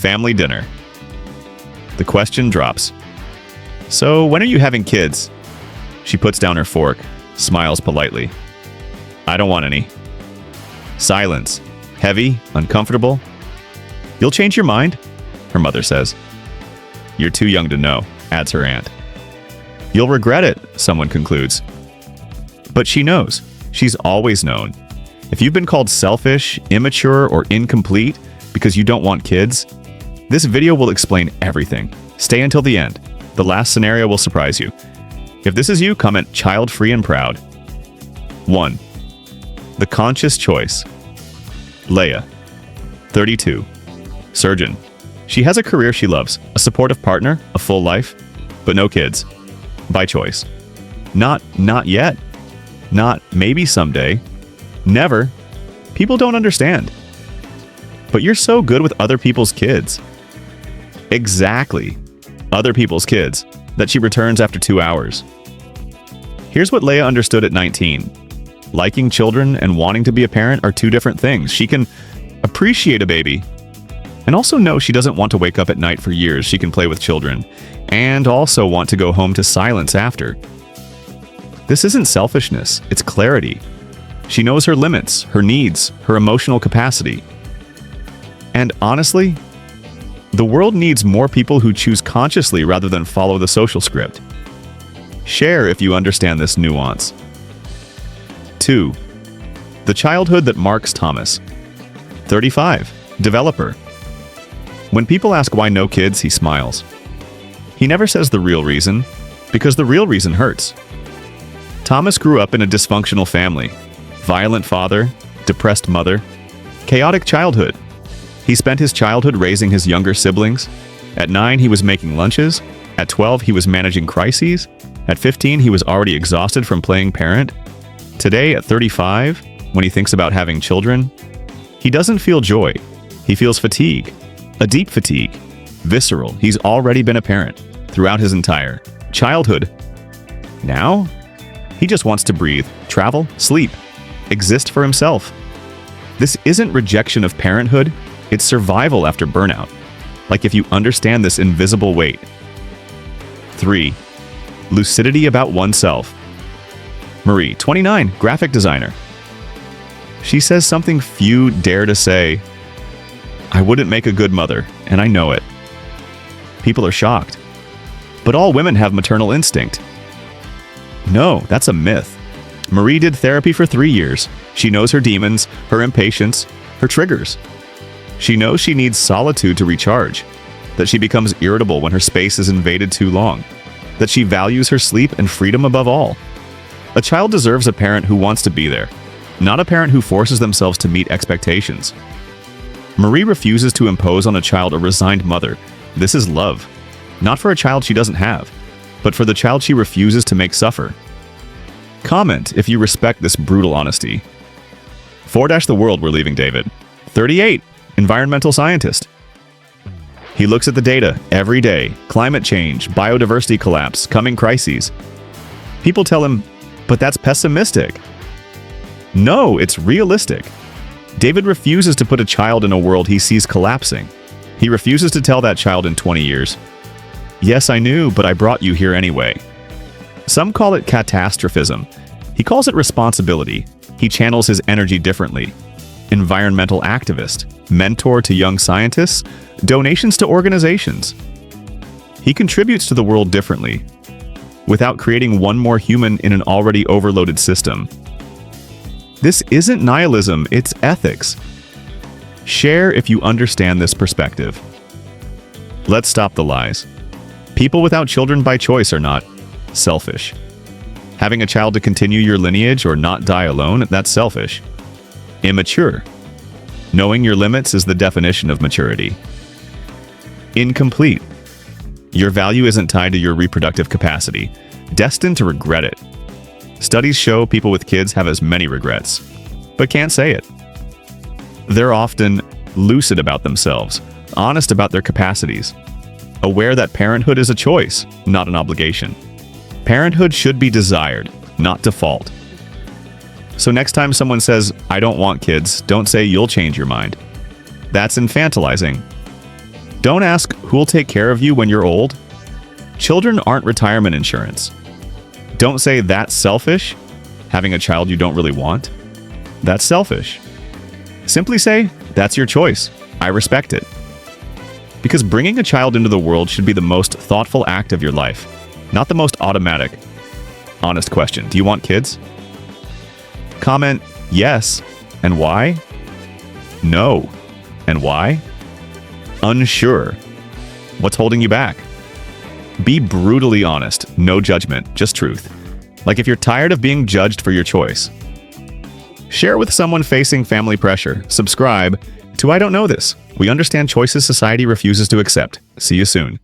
Family dinner. The question drops. So, when are you having kids? She puts down her fork, smiles politely. I don't want any. Silence. Heavy, uncomfortable. You'll change your mind, her mother says. You're too young to know, adds her aunt. You'll regret it, someone concludes. But she knows. She's always known. If you've been called selfish, immature, or incomplete because you don't want kids, this video will explain everything. Stay until the end. The last scenario will surprise you. If this is you, comment child-free and proud. 1. The conscious choice. Leia, 32. Surgeon. She has a career she loves, a supportive partner, a full life, but no kids. By choice. Not yet. Not maybe someday. Never. People don't understand. But you're so good with other people's kids. Exactly. Other people's kids. That she returns after 2 hours. Here's what Leia understood at 19. Liking children and wanting to be a parent are two different things. She can appreciate a baby and also know she doesn't want to wake up at night for years. She can play with children and also want to go home to silence after. This isn't selfishness, it's clarity. She knows her limits, her needs, her emotional capacity. And honestly, the world needs more people who choose consciously rather than follow the social script. Share if you understand this nuance. 2. The childhood that marks Thomas. 35. Developer. When people ask why no kids, he smiles. He never says the real reason, because the real reason hurts. Thomas grew up in a dysfunctional family. Violent father, depressed mother, chaotic childhood. He spent his childhood raising his younger siblings. At 9, he was making lunches. At 12, he was managing crises. At 15, he was already exhausted from playing parent. Today, at 35, when he thinks about having children, he doesn't feel joy. He feels fatigue. A deep fatigue. Visceral. He's already been a parent throughout his entire childhood. Now, he just wants to breathe, travel, sleep, exist for himself. This isn't rejection of parenthood, it's survival after burnout. Like if you understand this invisible weight. 3. Lucidity about oneself. Marie, 29, graphic designer. She says something few dare to say. I wouldn't make a good mother, and I know it. People are shocked. But all women have maternal instinct. No, that's a myth. Marie did therapy for 3 years. She knows her demons, her impatience, her triggers. She knows she needs solitude to recharge, that she becomes irritable when her space is invaded too long, that she values her sleep and freedom above all. A child deserves a parent who wants to be there, not a parent who forces themselves to meet expectations. Marie refuses to impose on a child a resigned mother. This is love, not for a child she doesn't have, but for the child she refuses to make suffer. Comment if you respect this brutal honesty. 4 the world we're leaving David. 38, environmental scientist. He looks at the data every day. Climate change, biodiversity collapse, coming crises. People tell him, but that's pessimistic. No, it's realistic. David refuses to put a child in a world he sees collapsing. He refuses to tell that child in 20 years, yes, I knew, but I brought you here anyway. Some call it catastrophism. He calls it responsibility. He channels his energy differently. Environmental activist, mentor to young scientists, donations to organizations. He contributes to the world differently, without creating one more human in an already overloaded system. This isn't nihilism, it's ethics. Share if you understand this perspective. Let's stop the lies. People without children by choice are not selfish. Having a child to continue your lineage or not die alone, that's selfish. Immature. Knowing your limits is the definition of maturity. Incomplete. Your value isn't tied to your reproductive capacity, destined to regret it. Studies show people with kids have as many regrets, but can't say it. They're often lucid about themselves, honest about their capacities, aware that parenthood is a choice, not an obligation. Parenthood should be desired, not default. So next time someone says, I don't want kids, don't say you'll change your mind. That's infantilizing. Don't ask who'll take care of you when you're old. Children aren't retirement insurance. Don't say that's selfish, having a child you don't really want. That's selfish. Simply say, that's your choice. I respect it. Because bringing a child into the world should be the most thoughtful act of your life, not the most automatic. Honest question, do you want kids? Comment, yes. And why? No. And why? Unsure. What's holding you back? Be brutally honest, no judgment, just truth. Like if you're tired of being judged for your choice. Share with someone facing family pressure. Subscribe to I Don't Know This. We understand choices society refuses to accept. See you soon.